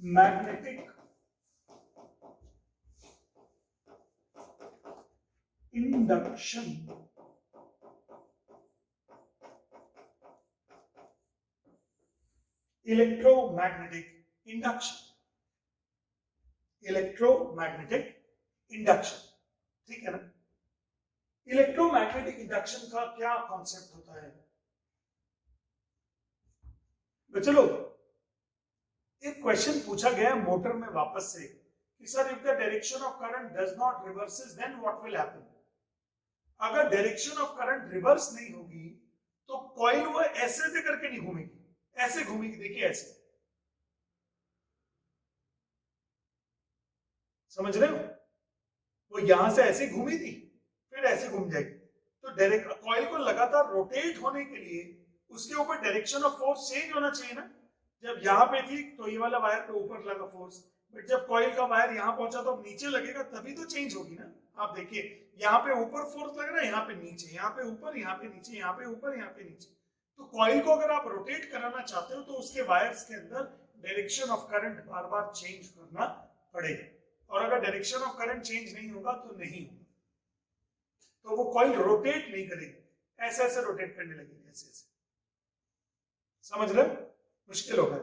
Magnetic induction electromagnetic induction, electromagnetic induction, ठीक है ना। इलेक्ट्रोमैग्नेटिक इंडक्शन का क्या कॉन्सेप्ट होता है? तो चलो एक क्वेश्चन पूछा गया मोटर में वापस से कि sir if the direction of current does not reverses then what will happen. अगर डायरेक्शन ऑफ करंट रिवर्स नहीं होगी तो कॉइल वो ऐसे से करके नहीं घूमेगी, ऐसे घूमेगी, देखिए ऐसे, समझ रहे हो? वो यहां से ऐसे घूमी थी फिर ऐसे घूम जाएगी। तो डायरेक्ट कॉइल को लगातार रोटेट होने के लिए उसके ऊपर डायरेक्शन ऑफ फोर्स चेंज होना चाहिए ना। जब यहाँ पे थी तो ये वाला वायर पे ऊपर लगा फोर्स, बट जब कॉइल का वायर यहाँ पहुंचा तो अब नीचे लगेगा, तभी तो चेंज होगी ना। आप देखिए यहाँ पे ऊपर फोर्स लग रहा है, यहाँ पे नीचे, यहाँ पे ऊपर, यहाँ पे नीचे, यहाँ पे ऊपर, यहाँ पे नीचे। तो कॉइल को अगर आप रोटेट कराना चाहते हो तो उसके वायर्स के अंदर direction of current bar bar change करना पड़ेगा, और अगर डायरेक्शन ऑफ करंट चेंज नहीं होगा तो नहीं होगा, तो वो कॉइल रोटेट नहीं करेगी, ऐसे ऐसे रोटेट करने लगेगी, ऐसे ऐसे। समझ रहे? मुश्किल होगा,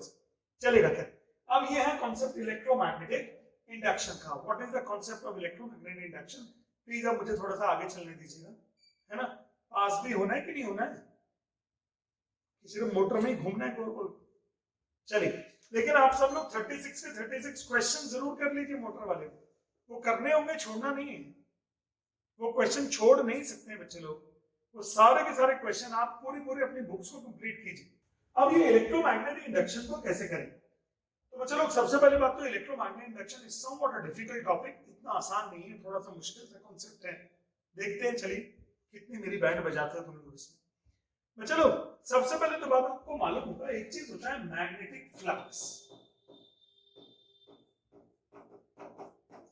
चलेगा क्या? अब ये है कॉन्सेप्ट इलेक्ट्रोमैग्नेटिक इंडक्शन का। What is the concept of electromagnetic induction? Please अब मुझे थोड़ा सा आगे चलने दीजिएगा, है ना। पास भी होना है कि नहीं होना है, किसी को मोटर में ही घूमना है गोल गोल। चलिए, लेकिन आप सब लोग 36 के 36 क्वेश्चन जरूर कर लीजिए मोटर वाले, वो करने होंगे, छोड़ना नहीं है। वो क्वेश्चन छोड़ नहीं सकते बच्चे लोग, वो सारे के सारे क्वेश्चन आप पूरी अपनी बुक्स को कंप्लीट कीजिए। अब ये इलेक्ट्रोमैग्नेटिक इंडक्शन को कैसे करें? तो चलो सबसे पहले बात तो electromagnetic induction is somewhat a difficult topic, इतना आसान नहीं है, थोड़ा सा मुश्किल सा कॉन्सेप्ट है। देखते हैं, चलिए कितनी मेरी बैंड बजाते हो तुम लोग इसमें। चलो सबसे पहले तो बात आपको मालूम होगा, एक चीज होता है मैग्नेटिक फ्लक्स।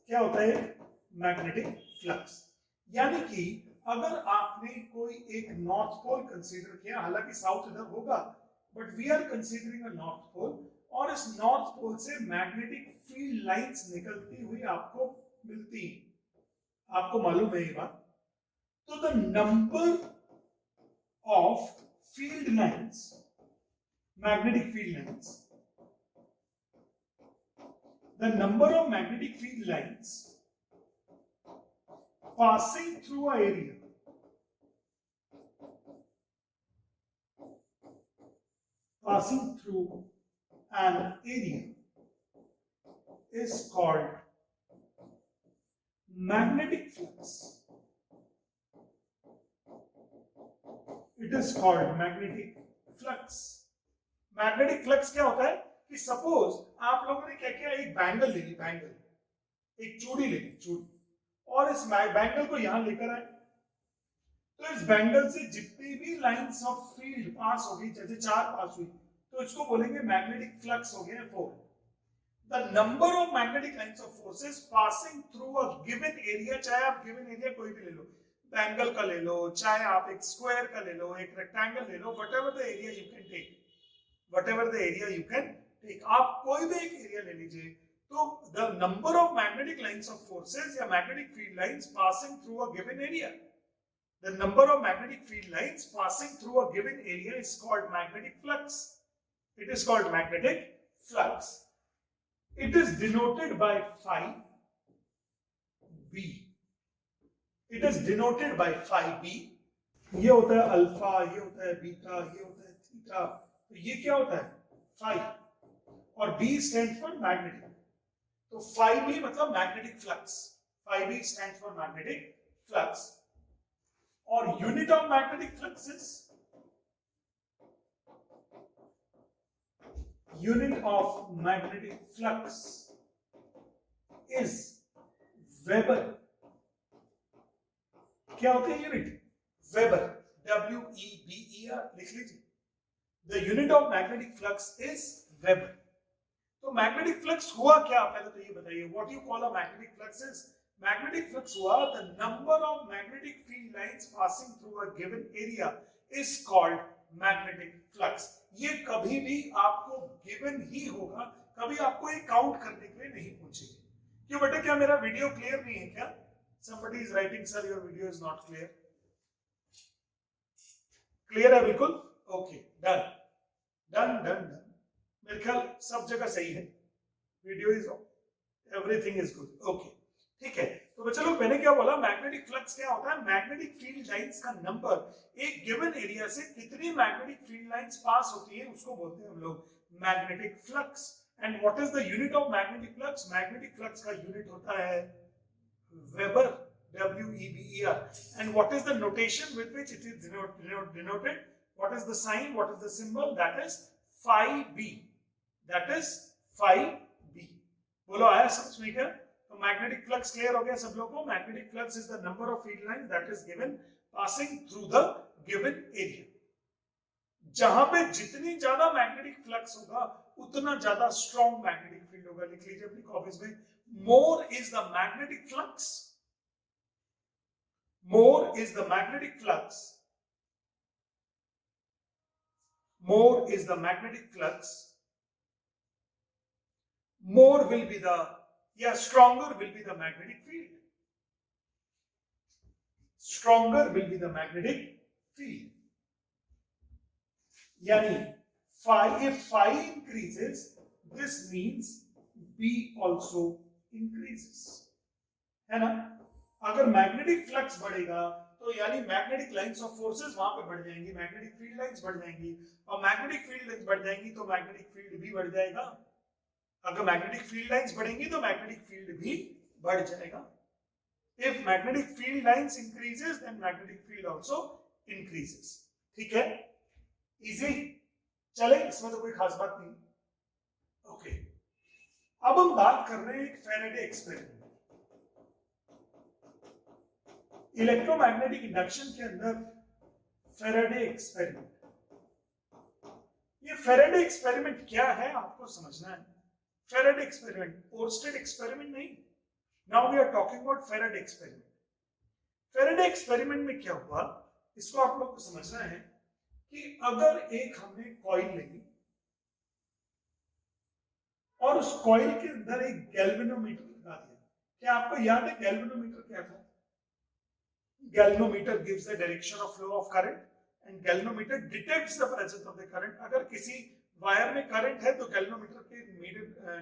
क्या होता है मैग्नेटिक फ्लक्स? यानी कि अगर आपने कोई एक नॉर्थ पोल कंसीडर किया, हालांकि साउथ इधर होगा, but we are considering a north pole, और इस नॉर्थ पोल से मैग्नेटिक फील्ड लाइंस निकलती हुई आपको मिलती हैं, आपको मालूम है ये बात। तो the number of field lines, magnetic field lines, the number of magnetic field lines passing through an area is called magnetic flux. It is called magnetic flux. Magnetic flux क्या होता है कि सपोज आप लोगों ने क्या किया, एक बैंगल ले ली, बैंगल, एक चूड़ी ले ली, चूड़ी, और इस बैंगल को यहां लेकर आए, तो इस बैंगल से जितनी भी लाइंस ऑफ फील्ड पास होगी, जैसे 4 पास हुई, तो इसको बोलेंगे मैग्नेटिक फ्लक्स हो गया 4। The number of magnetic lines of forces passing through a given area, चाहे आप गिवन एरिया कोई भी ले लो, बैंगल का ले लो, चाहे आप एक स्क्वायर का ले लो, एक रेक्टेंगल ले लो, whatever the area you can take, whatever the area you can take, आप कोई भी एक एरिया ले लीजिए। तो the number of magnetic lines of forces या magnetic field lines passing through a given area, the number of magnetic field lines passing through a given area is called magnetic flux. It is called magnetic flux. It is denoted by phi b, it is denoted by phi b। ये होता है alpha, ये होता है beta, ये होता है theta, तो ये क्या होता है phi, और b stands for magnetic, तो phi b मतलब magnetic flux, phi b stands for magnetic flux, और unit of magnetic flux is, unit of magnetic flux is Weber। क्या होती है यूनिट? वेबर, WEBER लिख लीजिए। The unit of magnetic flux is weber. तो magnetic flux हुआ क्या, पहले तो ये बताइए, what you call a magnetic flux is, magnetic flux हुआ the number of magnetic field lines passing through a given area is called magnetic flux. ये कभी भी आपको गिवन ही होगा कभी आपको ये काउंट करने के लिए नहीं पूछेगी। क्यों बेटा, क्या मेरा वीडियो क्लियर नहीं है क्या? somebody is writing sir your video is not clear. Clear है बिल्कुल? Okay, done done done done. मेरे ख्याल सब जगह सही है, video is everything is good, okay ठीक है। तो चलो, मैंने क्या बोला, मैग्नेटिक फ्लक्स क्या होता है? मैग्नेटिक फील्ड लाइंस का नंबर एक गिवन एरिया से कितनी मैग्नेटिक फील्ड लाइंस पास होती है उसको बोलते हैं हम लोग magnetic flux. And what is the unit of magnetic flux? Magnetic flux का यूनिट होता है weber, W-E-B-E-R. And what is the notation with which it is denoted? What is the sign? What is the symbol? That is phi b. That is phi b. बोलो, आया समझ में क्या? तो magnetic flux clear हो गया सब लोगों को? Magnetic flux is the number of field lines that is given passing through the given area. जहां पे जितनी ज्यादा मैग्नेटिक फ्लक्स होगा उतना ज्यादा स्ट्रॉन्ग मैग्नेटिक फील्ड होगा। लिख लीजिए अपनी कॉपीज में, more is the magnetic flux, more is the magnetic flux, more is the magnetic flux, more will be the, stronger will be the magnetic field, stronger will be the magnetic field. Yani phi, if phi increases, this means B also increases, है ना? अगर magnetic flux बढ़ेगा तो यानी magnetic lines of forces वहां पे बढ़ जाएंगी, मैग्नेटिक फील्ड लाइंस बढ़ जाएंगी, और मैग्नेटिक फील्ड लाइंस बढ़ जाएंगी तो मैग्नेटिक फील्ड भी बढ़ जाएगा। अगर मैग्नेटिक फील्ड लाइंस बढ़ेंगी तो मैग्नेटिक फील्ड भी बढ़ जाएगा। If magnetic field lines increases then magnetic field also increases. ठीक है, इजी चले, इसमें तो कोई खास बात नहीं। ओके, अब हम बात कर रहे हैं एक फैराडे एक्सपेरिमेंट। इलेक्ट्रोमैग्नेटिक इंडक्शन के अंदर फैराडे एक्सपेरिमेंट। ये फैराडे एक्सपेरिमेंट क्या है आपको समझना है। फैराडे एक्सपेरिमेंट, ओरस्टेड एक्सपेरिमेंट नहीं। Now we are talking about Faraday experiment. Faraday experiment में क्या हुआ, इसको आप लोग को समझना है कि अगर एक हमने कॉइल ली और उस कॉइल के अंदर एक गैल्वेनोमीटर लगा दिया। क्या आपको याद है गैल्वेनोमीटर क्या था? Galvanometer gives the direction of flow of current and galvanometer detects the presence of the current. अगर किसी वायर में करंट है तो गैल्वेनोमीटर के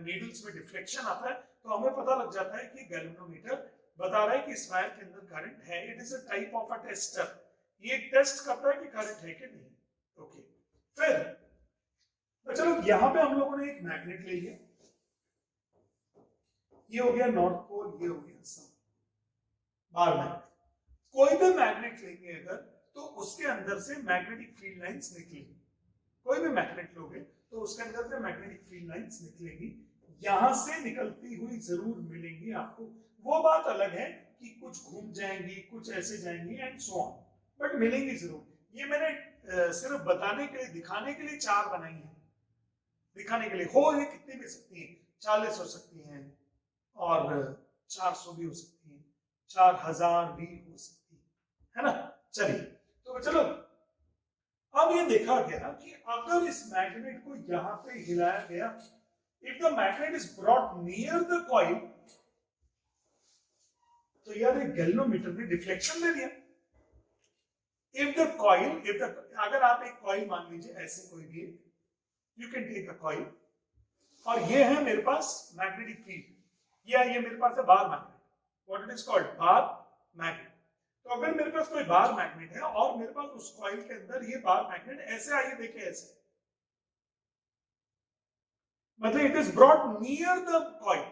नीडल्स में डिफ्लेक्शन आता है, तो हमें पता लग जाता है कि गैल्वेनोमीटर बता रहा है कि इस वायर के अंदर करंट है। It is a type of a tester, ये टेस्ट करता है कि करंट है कि नहीं। ओके, फिर चलो यहाँ पे हम लोगों ने एक मैग्नेट ले लिया, ये हो गया नॉर्थ पोल, ये हो गया साउथ, बार मैग्नेट। कोई भी मैग्नेट लेंगे अगर तो उसके अंदर से मैग्नेटिक फील्ड लाइंस निकलेंगी। कोई भी मैग्नेट लोगे तो उसके अंदर से मैग्नेटिक फील्ड लाइंस निकलेंगी, यहां से निकलती हुई जरूर मिलेंगी आपको। वो बात अलग है कि कुछ घूम जाएंगी, कुछ ऐसे जाएंगी एंड सो ऑन, बट मिलेंगी जरूर। ये मैंने सिर्फ बताने के लिए, दिखाने के लिए चार बनाई है, दिखाने के लिए। हो ये कितनी भी सकती है, 40 हो सकती हैं और 400 भी हो सकती हैं, 4000 भी हो सकती है ना। चलिए, तो चलो अब ये देखा गया कि अगर इस मैग्नेट को यहां पे हिलाया गया, if the magnet is brought near the coil, तो यार गैल्वेनोमीटर ने डिफ्लेक्शन दे दिया। इफ द कॉइल, अगर आप एक कॉइल मान लीजिए, ऐसे कोई भी, you can take a coil, और ये है मेरे पास मैग्नेटिक फील्ड, ये मेरे पास है bar magnet, what it is called, bar magnet. तो अगर मेरे पास कोई बार मैग्नेट है और मेरे पास उस कॉइल के अंदर ये बार मैग्नेट ऐसे, आइए देखिए ऐसे, मतलब it is brought near the coil,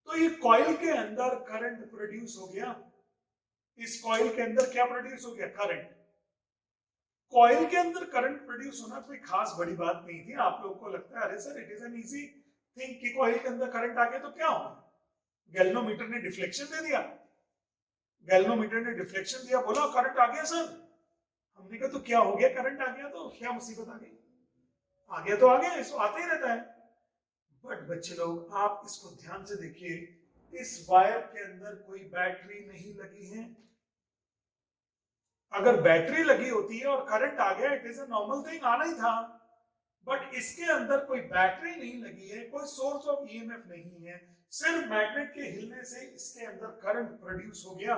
तो ये कॉइल के अंदर करंट प्रोड्यूस हो गया। इस कॉइल के अंदर क्या प्रोड्यूस हो गया, करंट। कॉइल के अंदर करंट प्रोड्यूस होना कोई खास बड़ी बात नहीं थी। आप लोगों को लगता है अरे sir it is an easy thing कि कॉइल के अंदर करंट आ गया तो क्या होगा, गैल्वेनोमीटर ने डिफ्लेक्शन दे दिया, गैल्वेनोमीटर ने डिफ्लेक्शन दिया, बोला करंट आ गया सर। हमने कहा तो क्या हो गया, करंट आ गया तो क्या मुसीबत आ गई, आ गया तो आ गया, इसको आता ही रहता है। बट बच्चे लोग आप इसको ध्यान से देखिए, इस वायर के अंदर कोई बैटरी नहीं लगी है। अगर बैटरी लगी होती है और करंट आ गया, it is a normal thing, आना ही था, बट इसके अंदर कोई बैटरी नहीं लगी है, कोई सोर्स ऑफ ईएमएफ नहीं है, सिर्फ मैग्नेट के हिलने से इसके अंदर करंट प्रोड्यूस हो गया,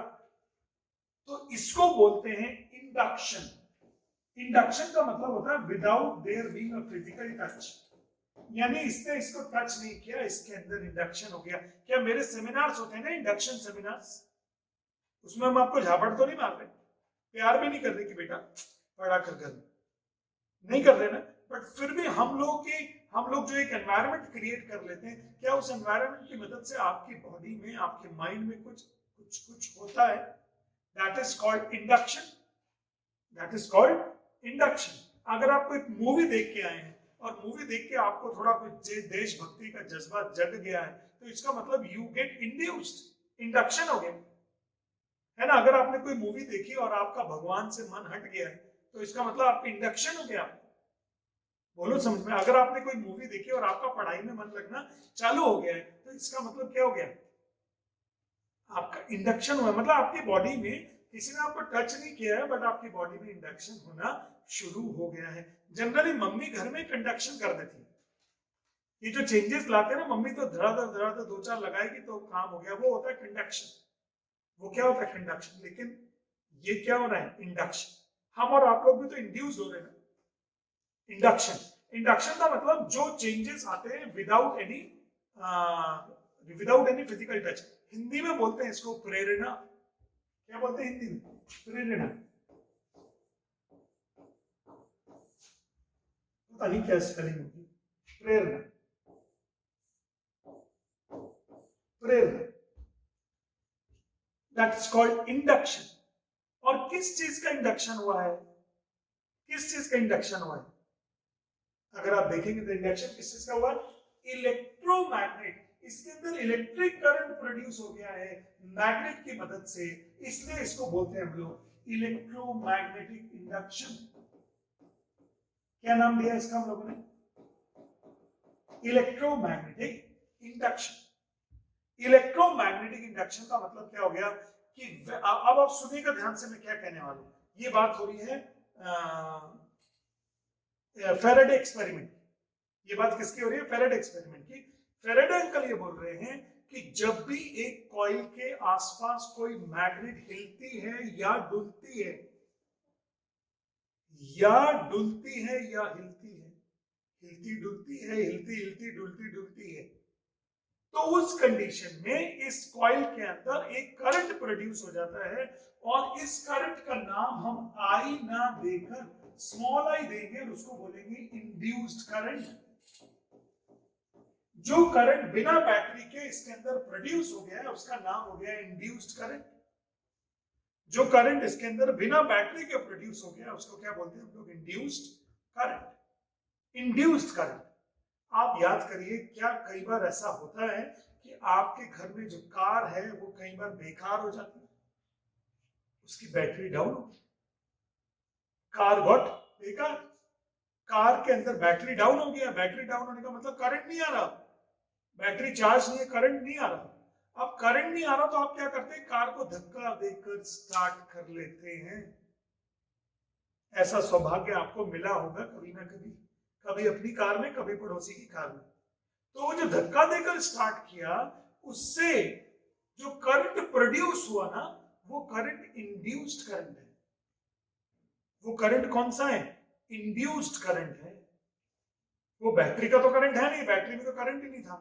तो इसको बोलते हैं इंडक्शन। इंडक्शन का मतलब होता है without their being a physical touch, यानी इसने इसको टच नहीं किया, इसके अंदर इंडक्शन हो गया। क्या मेरे सेमिनार्स होते हैं ना इंडक्शन सेमिनार्स, उसमें हम आपको झापड़ तो नहीं मार रहे, प्यार भी नहीं कर रहे कि बेटा पढ़ा कर नहीं कर रहे ना, बट फिर भी हम लोग जो एक एनवायरनमेंट क्रिएट कर लेते हैं, क्या उस एनवायरनमेंट की मदद से आपकी बॉडी में, आपके माइंड में कुछ होता है, that is called induction, that is called induction. अगर आप कोई मूवी देख के आए हैं और मूवी देख के आपको थोड़ा कुछ देशभक्ति का जज्बा जग गया है, तो इसका मतलब यू गेट इंड्यूस्ड, इंडक्शन हो गया है ना। अगर आपने कोई मूवी देखी और आपका भगवान से मन हट गया है, तो इसका मतलब आपका इंडक्शन हो गया। बोलो समझ में। अगर आपने कोई मूवी देखी और आपका पढ़ाई में मन लगना चालू हो गया है, तो इसका मतलब क्या हो गया, आपका इंडक्शन हुआ। मतलब आपकी बॉडी में किसी ने आपको टच नहीं किया है, बट आपकी बॉडी में इंडक्शन होना शुरू हो गया है। जनरली मम्मी घर में कंडक्शन कर देती है, ये जो चेंजेस लाते हैं ना मम्मी, तो धड़ाधड़ दो चार लगाएगी तो काम हो गया, वो होता है कंडक्शन। वो क्या होता है कंडक्शन, लेकिन ये क्या हो रहा है इंडक्शन। हम और आप लोग भी तो इंड्यूस हो रहे हैं इंडक्शन। इंडक्शन का मतलब जो चेंजेस आते हैं without any physical touch. Hindi में बोलते हैं इसको प्रेरणा। क्या बोलते हैं हिंदी में, प्रेरणा। पता नहीं क्या स्पेलिंग होगी, प्रेरणा, प्रेरणा, दैट इज कॉल्ड इंडक्शन। और किस चीज का इंडक्शन हुआ है, किस चीज का इंडक्शन हुआ है, अगर आप देखेंगे तो इंडक्शन किस चीज का हुआ, इलेक्ट्रोमैग्नेट। इसके अंदर इलेक्ट्रिक करंट प्रोड्यूस हो गया है मैग्नेट की मदद से, इसलिए इसको बोलते हैं हम लोग इलेक्ट्रोमैग्नेटिक इंडक्शन। क्या नाम दिया इसका हम लोगों ने, इलेक्ट्रोमैग्नेटिक इंडक्शन। इलेक्ट्रोमैग्नेटिक इंडक्शन का मतलब क्या हो गया कि अब आप सुनिएगा ध्यान से मैं क्या कहने वाला हूं। ये बात हो रही है फेराडे एक्सपेरिमेंट। ये बात किसकी हो रही है, फेराडे एक्सपेरिमेंट की। फेराडे अंकल ये बोल रहे हैं कि जब भी एक कॉइल के आसपास कोई मैग्नेट हिलती है या डुलती है, या डुलती है या हिलती है, हिलती डुलती है, हिलती हिलती डुलती डुलती है, तो उस कंडीशन में इस कॉइल के अंदर एक करंट प्रोड्यूस हो जाता है, और इस करंट का नाम हम आई ना देकर स्मॉल आई देंगे और उसको बोलेंगे इंड्यूस्ड करंट। जो करंट बिना बैटरी के इसके अंदर प्रोड्यूस हो गया है उसका नाम हो गया इंड्यूस्ड करंट। जो करंट इसके अंदर बिना बैटरी के प्रोड्यूस हो गया उसको क्या बोलते हैं हम लोग, इंड्यूस्ड करंट, इंड्यूस्ड करंट। आप याद करिए, क्या कई बार ऐसा होता है कि आपके घर में जो कार है वो कई बार बेकार हो जाती है, उसकी बैटरी डाउन हो, कार गॉट बेकार, कार के अंदर बैटरी डाउन हो गया। बैटरी डाउन होने का मतलब करंट नहीं आ रहा, बैटरी चार्ज नहीं है, करंट नहीं आ रहा। अब करंट नहीं आ रहा तो आप क्या करते हैं, कार को धक्का देकर स्टार्ट कर लेते हैं। ऐसा सौभाग्य आपको मिला होगा कभी ना कभी, कभी अपनी कार में, कभी पड़ोसी की कार में। तो वो जो धक्का देकर स्टार्ट किया, उससे जो करंट प्रोड्यूस हुआ ना, वो करंट इंड्यूस्ड करंट है। वो करंट कौन सा है, इंड्यूस्ड करंट है। वो बैटरी का तो करंट है नहीं, बैटरी में तो करंट ही नहीं था,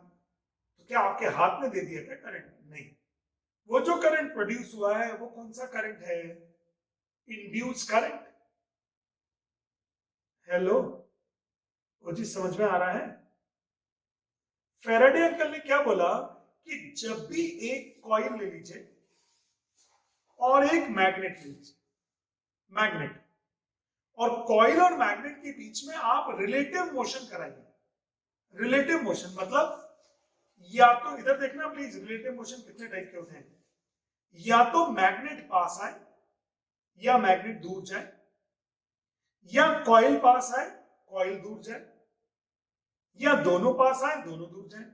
तो क्या आपके हाथ में दे दिया क्या करंट, नहीं। वो जो करंट प्रोड्यूस हुआ है वो कौन सा करंट है, इंड्यूस्ड करंट। हेलो, वो जी समझ में आ रहा है। फेराडे अंकल ने क्या बोला कि जब भी एक कॉइल ले लीजिए और एक मैग्नेट ले लीजिए, मैग्नेट, और कॉइल और मैग्नेट के बीच में आप रिलेटिव मोशन कराइए। रिलेटिव मोशन मतलब, या तो इधर देखना प्लीज, रिलेटिव मोशन कितने टाइप के होते हैं, या तो मैग्नेट पास आए या मैग्नेट दूर जाए, या कॉइल पास आए कॉइल दूर जाए, या दोनों पास आए दोनों दूर जाए।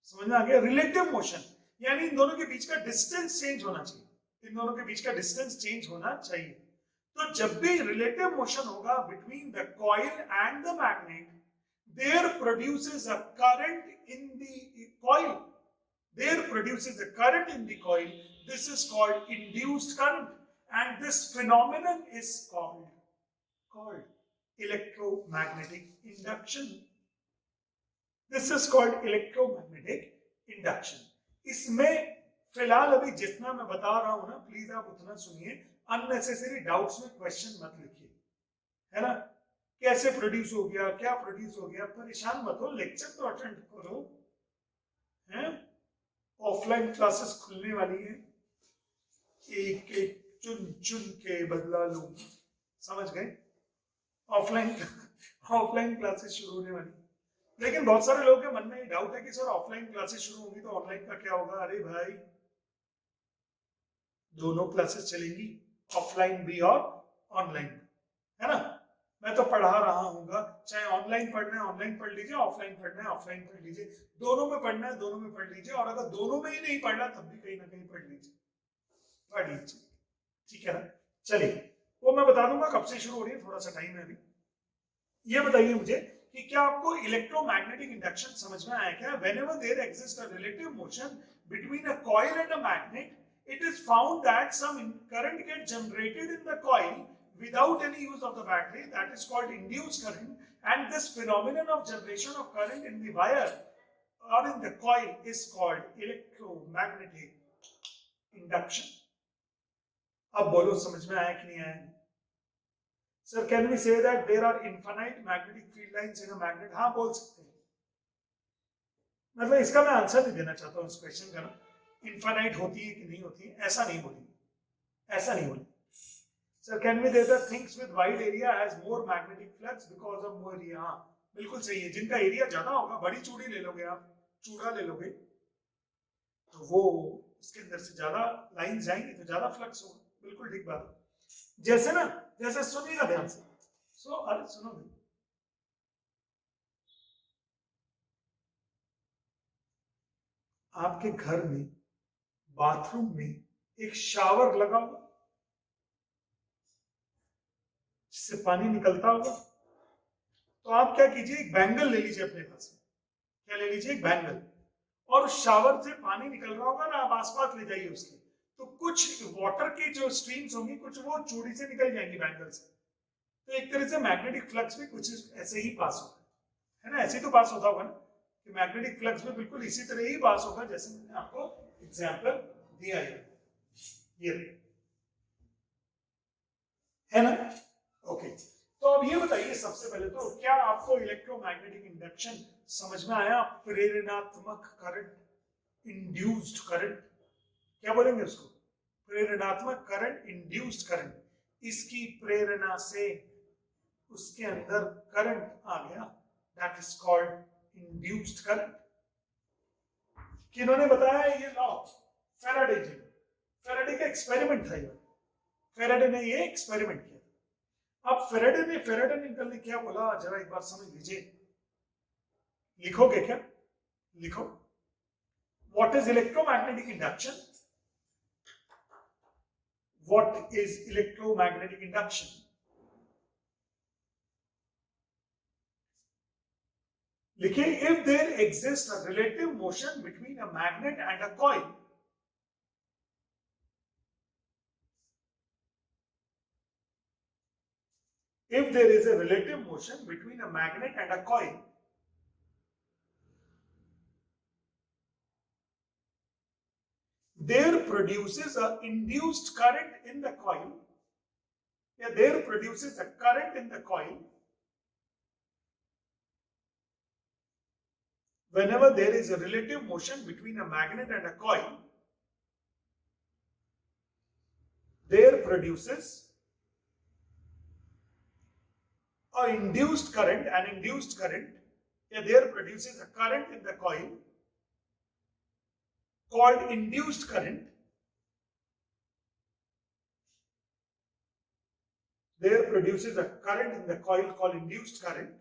समझ में आ गया, रिलेटिव मोशन यानी इन दोनों के बीच का डिस्टेंस चेंज होना चाहिए, इन दोनों के बीच का डिस्टेंस चेंज होना चाहिए। तो जब भी रिलेटिव मोशन होगा between the coil and the magnet, there produces a current in the coil, there produces a current in the coil. This is called induced current and this phenomenon is called electromagnetic induction. This is called electromagnetic induction. इसमें फिलहाल अभी जितना मैं बता रहा हूं ना, please आप उतना सुनिए, अननेसेसरी डाउट्स में क्वेश्चन मत लिखिए, है ना. कैसे प्रोड्यूस हो गया, क्या प्रोड्यूस हो गया, परेशान मत हो, लेक्चर तो अटेंड करो, हैं. ऑफलाइन क्लासेस खुलने वाली है, एक एक चुन चुन के बदला लूं, समझ गए. ऑफलाइन क्लासेस शुरू होने वाली. लेकिन बहुत सारे लोगों के मन में ये डाउट है कि सर ऑफलाइन क्लासेस शुरू होंगी तो ऑनलाइन का क्या होगा. अरे भाई, दोनों क्लासेस चलेंगी, ऑफलाइन भी और ऑनलाइन, है ना. मैं तो पढ़ा रहा हूँगा, चाहे ऑनलाइन पढ़ना है ऑनलाइन पढ़ लीजिए, ऑफलाइन पढ़ना है ऑफलाइन पढ़ लीजिए, दोनों में पढ़ना है दोनों में पढ़ लीजिए, और अगर दोनों में ही नहीं पढ़ना तब भी कहीं ना कहीं पढ़ लीजिए, ठीक है ना. चलिए, वो मैं बता दूंगा कब से शुरू हो रही है, थोड़ा सा टाइम है अभी. ये बताइए मुझे कि क्या आपको इलेक्ट्रोमैग्नेटिक इंडक्शन समझ में आया क्या. Whenever there exist a relative motion between a coil and a magnet, it is found that some current gets generated in the coil without any use of the battery. That is called induced current, and this phenomenon of generation of current in the wire or in the coil is called electromagnetic induction. अब बोलो, समझ में आया कि नहीं आया. Sir can we say that there are infinite magnetic field lines in a magnet. हाँ, बोल सकते हैं. मतलब इसका मैं आंसर नहीं देना चाहता हूँ इस क्वेश्चन का ना, इनफाइनाइट होती है कि नहीं होती है, ऐसा नहीं बोलेंगे, ऐसा नहीं बोलेंगे. Sir can we say that things with wide area has more magnetic flux because of more area. हाँ, बिल्कुल सही है. जिनका एरिया ज्यादा होगा, बड़ी चूड़ी ले लोगे आप, चूड़ा ले लोगे, तो वो इसके अंदर से ज्यादा लाइन जाएंगी तो ज्यादा फ्लक्स होगा. बिल्कुल ठीक बात. जैसे ना, जैसे सुनिएगा ध्यान से. अरे सुनो भाई, आपके घर में बाथरूम में एक शावर लगा होगा जिससे पानी निकलता होगा. तो आप क्या कीजिए, एक बैंगल ले लीजिए अपने पास में. क्या ले लीजिए, एक बैंगल, और उस शावर से पानी निकल रहा होगा ना, आप आसपास ले जाइए उसके, तो कुछ वाटर की जो स्ट्रीम्स होंगी, कुछ वो चूड़ी से निकल जाएंगी बैंगल से. तो एक तरह से मैग्नेटिक फ्लक्स भी कुछ ऐसे ही पास होगा, है ना. ऐसे ही तो पास होता होगा ना, कि मैग्नेटिक फ्लक्स भी बिल्कुल इसी तरह ही पास होगा जैसे मैंने आपको एग्जांपल दिया ये है ना. ओके, तो अब ये बताइए सबसे पहले तो, क्या आपको इलेक्ट्रोमैग्नेटिक इंडक्शन समझ में आया. प्रेरणात्मक करंट, इंड्यूस्ड करंट, क्या बोलेंगे उसको, प्रेरणात्मक करंट, इंड्यूस्ड करंट. इसकी प्रेरणा से उसके अंदर करंट आ गया, that is called induced current. किन्होंने बताया ये लॉ? फैराडे जी. फैराडे का एक्सपेरिमेंट था ये. फैराडे ने ये एक्सपेरिमेंट किया. अब फैराडे ने कल क्या बोला, जरा एक बार समझ लीजिए. लिखोगे क्या? लिखो. What is electromagnetic induction? What is electromagnetic induction? लिखिए, if there exists a relative motion between a magnet and a coil, if there is a relative motion between a magnet and a coil, there produces a induced current in the coil. Yeah, there produces a current in the coil whenever there is a relative motion between a magnet and a coil. There produces a induced current, an induced current. Yeah, there produces a current in the coil called induced current. There produces a current in the coil called induced current.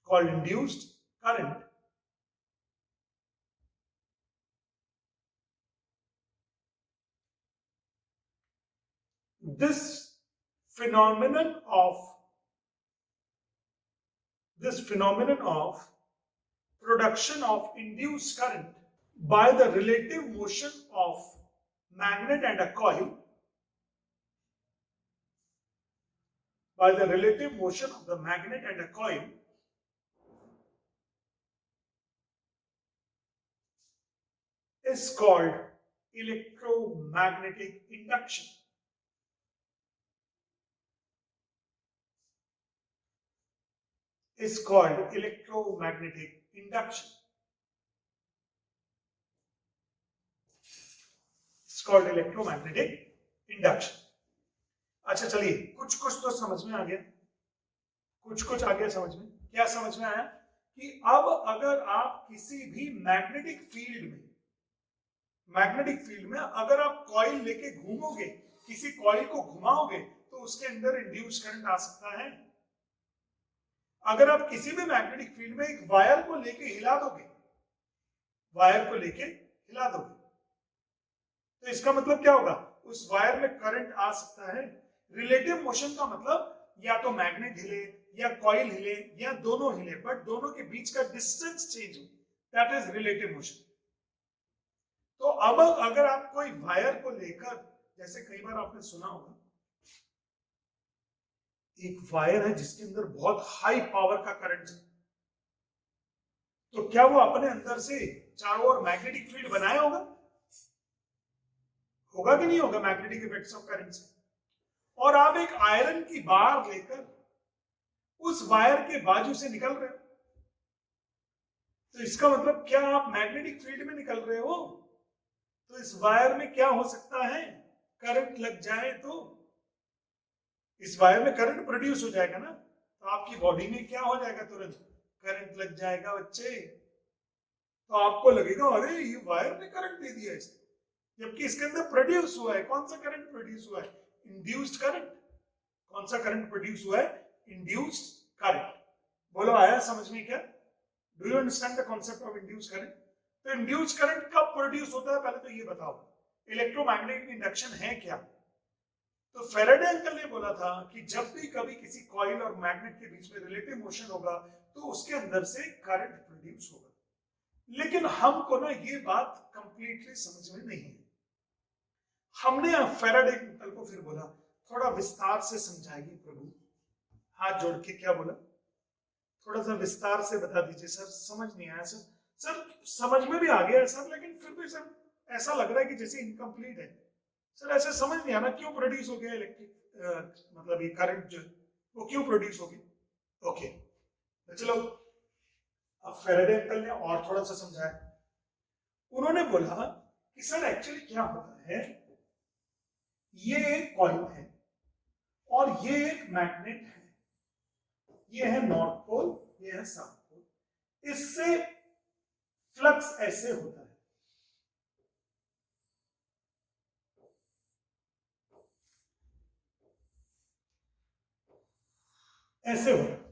Called induced current. this phenomenon of production of induced current by the relative motion of magnet and a coil, by the relative motion of the magnet and a coil, is called electromagnetic induction. Is called electromagnetic induction. It's called electromagnetic induction. अच्छा चलिए, कुछ कुछ तो समझ में आ गया, कुछ आ गया समझ में। क्या समझ में आया कि अब अगर आप किसी भी मैग्नेटिक फील्ड में अगर आप कॉइल लेके घूमोगे, किसी कॉइल को घुमाओगे, तो उसके अंदर इंड्यूस करंट आ सकता है। अगर आप किसी भी मैग्नेटिक फील्ड में एक वायर को लेके हिला दोगे, तो इसका मतलब क्या होगा, उस वायर में करंट आ सकता है। रिलेटिव मोशन का मतलब या तो मैग्नेट हिले या कॉइल हिले या दोनों हिले, बट दोनों के बीच का डिस्टेंस चेंज हो, दैट इज रिलेटिव मोशन। तो अब अगर आप कोई वायर को लेकर, जैसे कई बार आपने सुना होगा एक वायर है जिसके अंदर बहुत हाई पावर का करंट है, तो क्या वो अपने अंदर से चारों ओर मैग्नेटिक फील्ड बनाया होगा कि नहीं होगा, मैग्नेटिक इफेक्ट्स ऑफ करंट से। और आप एक आयरन की बार लेकर उस वायर के बाजू से निकल रहे हो, तो इसका मतलब क्या आप मैग्नेटिक फील्ड में निकल रहे हो, तो इस वायर में क्या हो सकता है, करंट लग जाए तो इस वायर में करंट प्रोड्यूस हो जाएगा ना, तो आपकी बॉडी में क्या हो जाएगा, तुरंत करंट लग जाएगा बच्चे। तो आपको लगेगा अरे ये वायर ने करंट दे दिया इसको, जबकि इसके अंदर प्रोड्यूस हुआ है, कौन सा करंट प्रोड्यूस हुआ है, इंड्यूस्ड करंट। कौन सा करंट प्रोड्यूस हुआ है, इंड्यूस्ड करंट। बोलो आया समझ में क्या, do you understand the concept of induced current. तो इंड्यूस्ड करंट कब प्रोड्यूस होता है, पहले तो ये बताओ, इलेक्ट्रोमैग्नेटिक इंडक्शन है क्या। तो फैराडे अंकल ने बोला था कि जब भी कभी किसी कॉइल और मैग्नेट के बीच में रिलेटिव मोशन होगा तो उसके अंदर से करंट प्रोड्यूस होगा। लेकिन हमको ना ये बात कंप्लीटली समझ में नहीं है। हमने फैराडे अंकल को फिर बोला थोड़ा विस्तार से समझाइए प्रभु, हाथ जोड़ के क्या बोला, थोड़ा सा विस्तार से बता दीजिए सर, समझ नहीं आया सर। सर समझ में भी आ गया सर, लेकिन फिर भी सर ऐसा लग रहा है कि जैसे इनकम्प्लीट है सर, ऐसे समझ नहीं आना क्यों प्रोड्यूस हो गया इलेक्ट्रिक मतलब ये करंट जो वो क्यों प्रोड्यूस हो गया। ओके तो चलो, अब फैराडे अंकल ने और थोड़ा सा समझाया। उन्होंने बोला कि सर एक्चुअली क्या होता है, ये एक कॉइल है और ये एक मैग्नेट है, ये है नॉर्थ पोल, ये है साउथ पोल। इससे फ्लक्स ऐसे होता है, ऐसे होता है।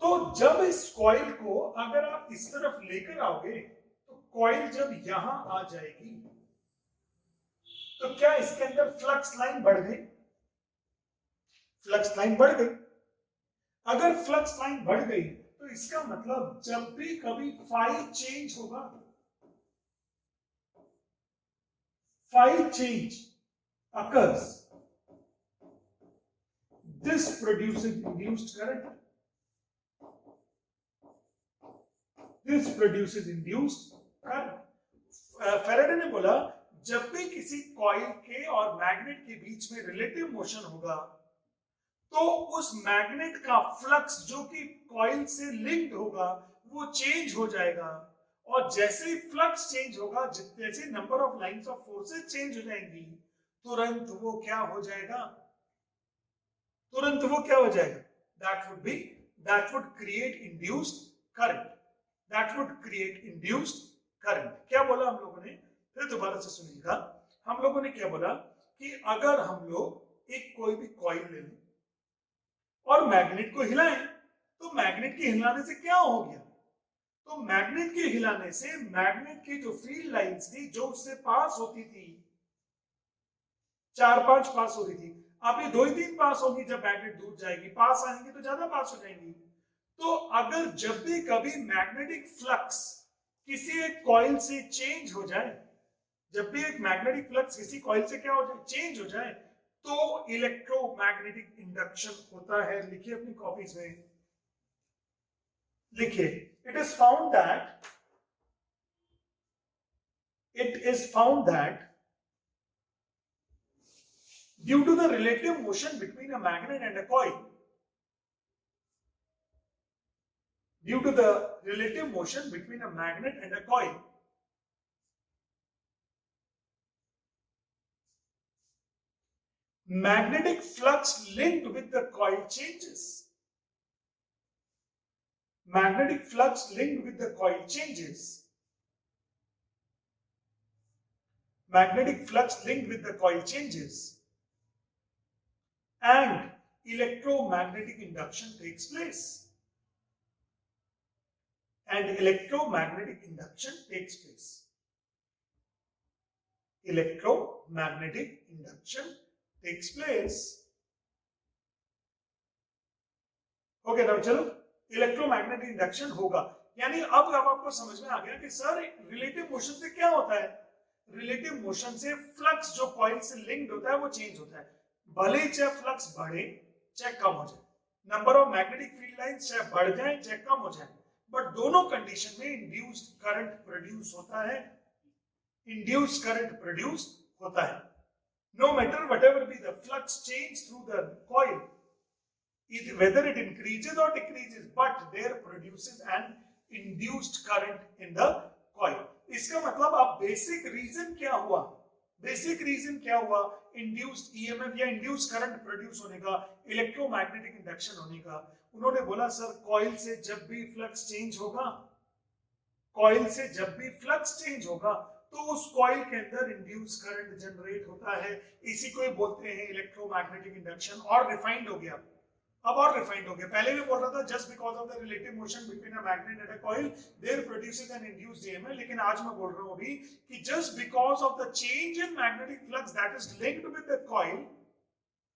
तो जब इस कॉइल को अगर आप इस तरफ लेकर आओगे तो कॉइल जब यहां आ जाएगी तो क्या इसके अंदर फ्लक्स लाइन बढ़ गई, फ्लक्स लाइन बढ़ गई। अगर फ्लक्स लाइन बढ़ गई तो इसका मतलब जब भी कभी फाई चेंज होगा, phi change occurs, this produces induced current, this produces induced current। Faraday ने बोला जब भी किसी कॉइल के और मैग्नेट के बीच में रिलेटिव मोशन होगा तो उस मैग्नेट का फ्लक्स जो कि कॉइल से लिंक्ड होगा वो चेंज हो जाएगा, और जैसे ही फ्लक्स चेंज होगा, जैसे number of lines of forces change हो जाएंगी, तुरंत वो क्या हो जाएगा, तुरंत वो क्या हो जाएगा, that would create induced current, that would create induced current। क्या बोला हम लोगों ने, फिर दोबारा से सुनिएगा। हम लोगों ने क्या बोला कि अगर हम लोग एक कोई भी कॉइल ले लें और मैग्नेट को हिलाएं तो मैग्नेट के हिलाने से क्या हो गया, तो मैग्नेट के हिलाने से मैग्नेट की जो फील्ड लाइंस थी जो उससे पास होती थी, 4-5 पास हो रही थी, अब ये 2 ही 3 पास होगी। जब मैग्नेट दूर जाएगी पास आएंगी तो ज्यादा पास हो जाएंगी। तो अगर जब भी कभी मैग्नेटिक फ्लक्स किसी एक कॉइल से चेंज हो जाए, जब भी एक मैग्नेटिक फ्लक्स किसी कॉइल से क्या हो जाए, चेंज हो जाए, तो इलेक्ट्रोमैग्नेटिक इंडक्शन होता है। लिखिए अपनी कॉपीज में, लिखिए, it is found that due to the relative motion between a magnet and a coil, due to the relative motion between a magnet and a coil, magnetic flux linked with the coil changes. Magnetic flux linked with the coil changes. Magnetic flux linked with the coil changes. And electromagnetic induction takes place. And electromagnetic induction takes place. Electromagnetic induction takes place. Okay, now चलो, electromagnetic induction होगा। यानी अब आपको समझ में आ गया कि sir relative motion से क्या होता है। रिलेटिव मोशन से फ्लक्स जो कॉइल से लिंक्ड होता है वो चेंज होता है, भले ही चाहे फ्लक्स बढ़े चाहे कम हो जाए, number of magnetic field lines चाहे बढ़ जाए चाहे कम हो जाए, बट दोनों कंडीशन में इंड्यूस्ड करंट प्रोड्यूस होता है। इंड्यूस्ड करंट प्रोड्यूस होता है। No matter whatever be the flux change through the coil, whether it increases or decreases, but there produces an induced current in the coil. इसका मतलब अब basic reason क्या हुआ, basic reason क्या हुआ induced EMF या इंड्यूस्ड करंट प्रोड्यूस होने का, इलेक्ट्रोमैग्नेटिक इंडक्शन होने का। उन्होंने बोला सर कॉइल से जब भी फ्लक्स चेंज होगा, कॉइल से जब भी फ्लक्स चेंज होगा तो उस कॉइल के अंदर इंड्यूस्ड करंट जनरेट होता है। इसी को ही बोलते हैं इलेक्ट्रोमैग्नेटिक इंडक्शन। और रिफाइंड हो गया, अब और रिफाइंड हो गया। पहले भी बोल रहा था just because of the relative motion between a magnet and a coil there produces an induced EMF, लेकिन आज मैं बोल रहा हूं अभी कि just because of the change in magnetic flux that is linked with the coil,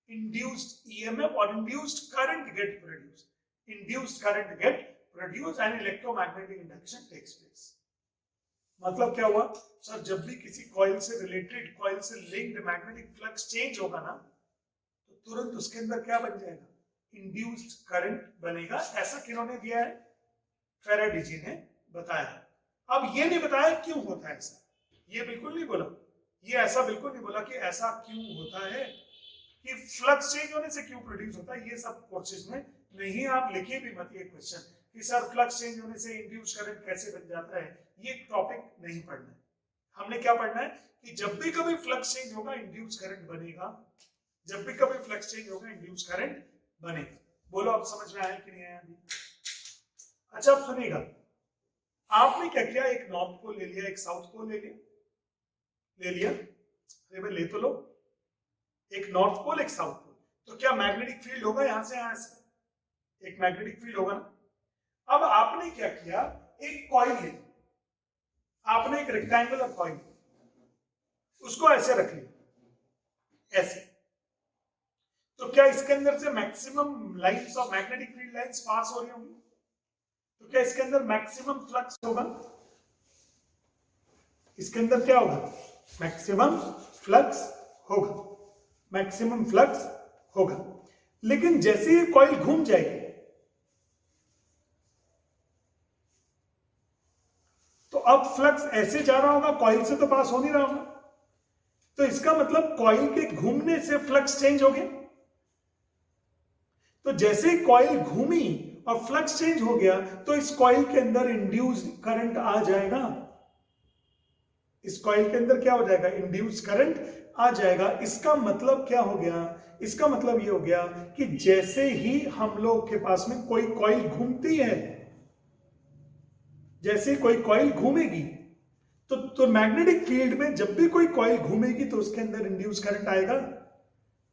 induced EMF और induced current get produced, induced current get produced and electromagnetic induction takes place. मतलब क्या हुआ सर, जब भी किसी कॉइल से related, coil से linked magnetic flux change होगा ना, तो तुरंत उसके अंदर क्या बन जाएगा, इंड्यूस्ड करंट बनेगा। ऐसा किन्होंने दिया है, फैराडे जी ने बताया। अब ये नहीं बताया क्यों होता है ऐसा, ये बिल्कुल नहीं बोला, ये ऐसा बिल्कुल नहीं बोला कि ऐसा क्यों होता है, कि फ्लक्स चेंज होने से क्यों प्रोड्यूस होता है, ये सब कोर्सेज में नहीं। आप लिखिए भी मत ये क्वेश्चन कि सर फ्लक्स चेंज होने से इंड्यूस्ड करंट कैसे बन जाता है, ये टॉपिक नहीं पढ़ना है। हमने क्या पढ़ना है कि जब भी कभी फ्लक्स चेंज होगा इंड्यूस्ड करंट बनेगा, जब भी कभी फ्लक्स चेंज होगा इंड्यूस्ड करंट बनेगा। बोलो अब समझ में आया कि नहीं आया अभी? अच्छा अब सुनिएगा, आपने क्या किया, एक नॉर्थ पोल ले लिया, एक साउथ पोल ले लिया, अरे भाई ले तो लो, एक नॉर्थ पोल एक साउथ पोल, तो क्या मैग्नेटिक फील्ड होगा यहां से यहां से, एक मैग्नेटिक फील्ड होगा ना। अब आपने क्या किया, एक कॉइल ले, आपने एक रेक्टेंगुलर कॉइल, उसको ऐसे रख लिया, ऐसे, तो क्या इसके अंदर से maximum lines of magnetic field lines pass हो रही होंगी, तो क्या इसके अंदर मैक्सिमम फ्लक्स होगा, इसके अंदर क्या होगा, मैक्सिमम फ्लक्स होगा, मैक्सिमम फ्लक्स होगा। लेकिन जैसे ही कॉइल घूम जाएगी तो अब फ्लक्स ऐसे जा रहा होगा, कॉइल से तो पास हो नहीं रहा होगा, तो इसका मतलब कॉइल के घूमने से फ्लक्स चेंज हो गया। तो जैसे ही कॉइल घूमी और फ्लक्स चेंज हो गया तो इस कॉइल के अंदर इंड्यूस्ड करंट आ जाएगा, इस कॉइल के अंदर क्या हो जाएगा, इंड्यूस्ड करंट आ जाएगा। इसका मतलब क्या हो गया, इसका मतलब ये हो गया कि जैसे ही हम लोग के पास में कोई कॉइल घूमती है, जैसे कोई कॉइल घूमेगी तो मैग्नेटिक फील्ड में जब भी कोई कॉइल घूमेगी तो उसके अंदर इंड्यूस्ड करंट आएगा।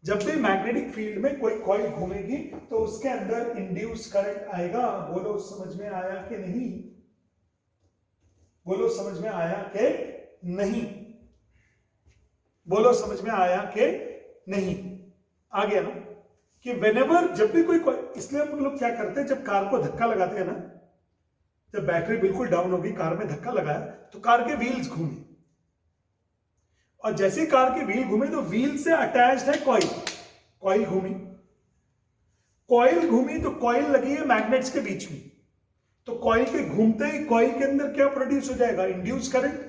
जब भी मैग्नेटिक फील्ड में कोई कॉइल घूमेगी तो उसके अंदर इंड्यूस्ड करंट आएगा। बोलो समझ में आया कि नहीं? बोलो समझ में आया कि नहीं? बोलो समझ में आया कि नहीं? आ गया ना कि वेनेवर जब भी कोई, इसलिए हम लोग क्या करते हैं जब कार को धक्का लगाते हैं ना, जब बैटरी बिल्कुल डाउन होगी, कार में धक्का लगाया तो कार के व्हील्स घूमे, और जैसे कार के व्हील घूमे तो व्हील से अटैच्ड है कॉइल, कॉइल घूमी, कॉइल घूमी तो कॉइल लगी है मैग्नेट्स के बीच में, तो कॉइल के घूमते ही कॉइल के अंदर क्या प्रोड्यूस हो जाएगा? Induce current.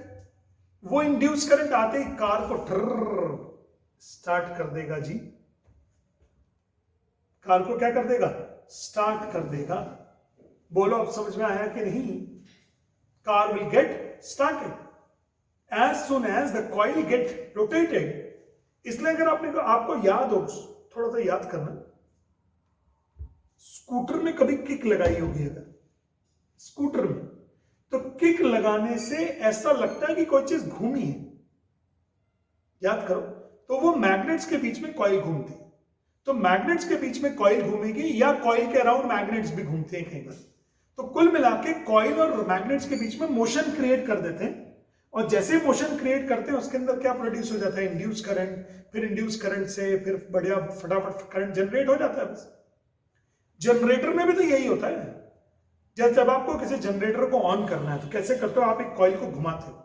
वो इंड्यूस करंट आते ही कार को ट्रर स्टार्ट कर देगा जी, कार को क्या कर देगा? स्टार्ट कर देगा। बोलो अब समझ में आया कि नहीं? Car will get started as soon as the coil get rotated। इसलिए अगर आपको याद हो, थोड़ा सा याद करना, स्कूटर में कभी किक लगाई होगी अगर, स्कूटर में, तो किक लगाने से ऐसा लगता है कि कोई चीज घूमी है, याद करो, तो वो मैग्नेट्स के बीच में कॉइल घूमती है, तो मैग्नेट्स के बीच में कॉइल घूमेगी या कॉइल के अराउंड मैग्नेट्स भी घूमते हैं कई बार, तो कुल मिला के कॉइल और मैग्नेट्स के बीच में मोशन क्रिएट कर देते हैं, और जैसे मोशन क्रिएट करते हैं उसके अंदर क्या प्रोड्यूस हो जाता है? इंड्यूस करंट, फिर इंड्यूस करंट से फिर बढ़िया फटाफट करंट जनरेट हो जाता है। बस जनरेटर में भी तो यही होता है। जब आपको किसी जनरेटर को ऑन करना है तो कैसे करते हो? आप एक कॉइल को घुमाते हो,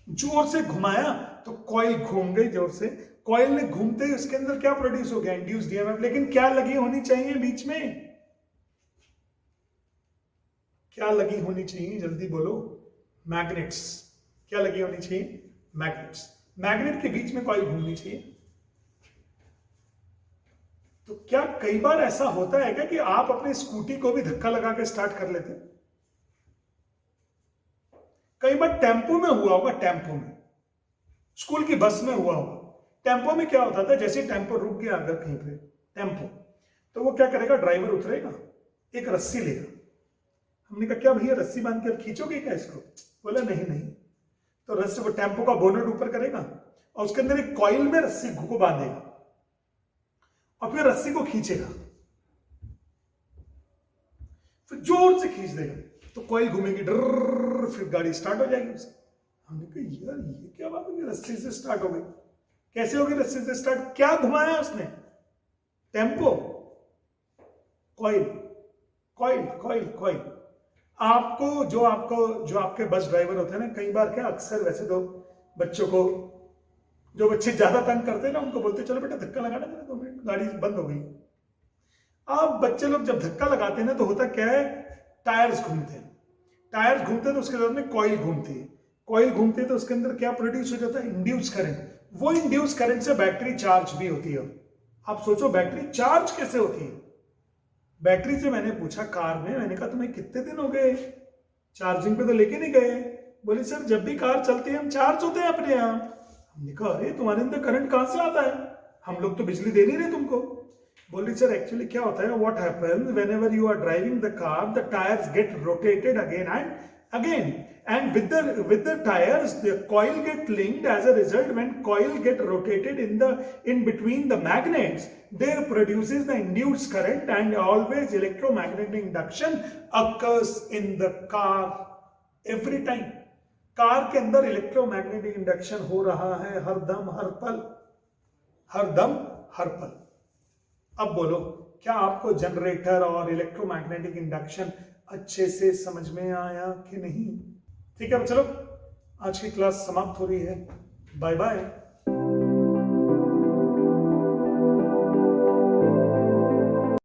जोर से घुमाया तो कॉइल घूम गई जोर से, कॉइल ने घूमते ही उसके अंदर क्या प्रोड्यूस हो गया? Induced EMF. लेकिन क्या लगी होनी चाहिए बीच में? क्या लगी होनी चाहिए? जल्दी बोलो। मैग्नेट्स। क्या लगी होनी चाहिए? मैग्नेट्स। मैग्नेट के बीच में कॉइल घूमनी चाहिए। तो क्या कई बार ऐसा होता है क्या कि आप अपने स्कूटी को भी धक्का लगा के स्टार्ट कर लेते हैं? कई बार टेम्पो में हुआ होगा, टेम्पो में, स्कूल की बस में हुआ होगा। टेम्पो में क्या होता था, जैसे टेम्पो रुक गया अगर कहीं पे टेम्पो, तो वो क्या करेगा? ड्राइवर उतरेगा, एक रस्सी लेगा। हमने कहा क्या भैया रस्सी बांध के अब खींचोगे क्या इसको? बोला नहीं नहीं। तो रस्सी, वो टेम्पो का बोनट ऊपर करेगा और उसके अंदर एक कॉइल में रस्सी को बांधेगा और फिर रस्सी को खींचेगा, फिर जोर से खींच देगा तो कॉइल घूमेगी, डर, फिर गाड़ी स्टार्ट हो जाएगी उसकी। हमने कहा यार ये क्या बात है, रस्सी से स्टार्ट हो गई। कैसे होगी रस्सी से स्टार्ट? क्या घुमाया उसने? Tempo, coil, coil, coil, coil. जो आपके बस ड्राइवर होते हैं ना, कई बार क्या अक्सर वैसे तो बच्चों को, जो बच्चे ज्यादा तंग करते हैं ना, उनको बोलते चलो बेटा धक्का लगाना, 2 मिनट, गाड़ी बंद हो गई। अब बच्चे लोग जब धक्का लगाते हैं ना तो होता क्या है? टायर्स घूमते हैं, टायर्स घूमते हैं तो उसके साथ में कॉइल घूमती है, कॉइल घूमती है तो उसके अंदर क्या प्रोड्यूस हो जाता है? Induce current. वो इंड्यूस करंट से बैटरी चार्ज भी होती है। आप सोचो बैटरी चार्ज कैसे होती है? बैटरी से मैंने पूछा कार में, मैंने कहा तुम्हें कितने दिन हो गए चार्जिंग पे तो लेके नहीं गए? बोले सर जब भी कार चलती है हम चार्ज होते हैं अपने यहाँ। हमने कहा अरे तुम्हारे अंदर करंट कहां से आता है, हम लोग तो बिजली दे नहीं रहे तुमको। बोली सर एक्चुअली क्या होता है, what happens whenever you are driving the car, the tyres get rotated again and again, and with the tires the coil get linked. As a result, when coil get rotated in between the magnets, there produces the induced current, and always electromagnetic induction occurs in the car every time. Car के अंदर electromagnetic induction हो रहा है हर दम हर पल, हर दम हर पल। अब बोलो क्या आपको जनरेटर और इलेक्ट्रोमैग्नेटिक इंडक्शन अच्छे से समझ में आया कि नहीं? ठीक है, अब चलो आज की क्लास समाप्त हो रही है। Bye bye.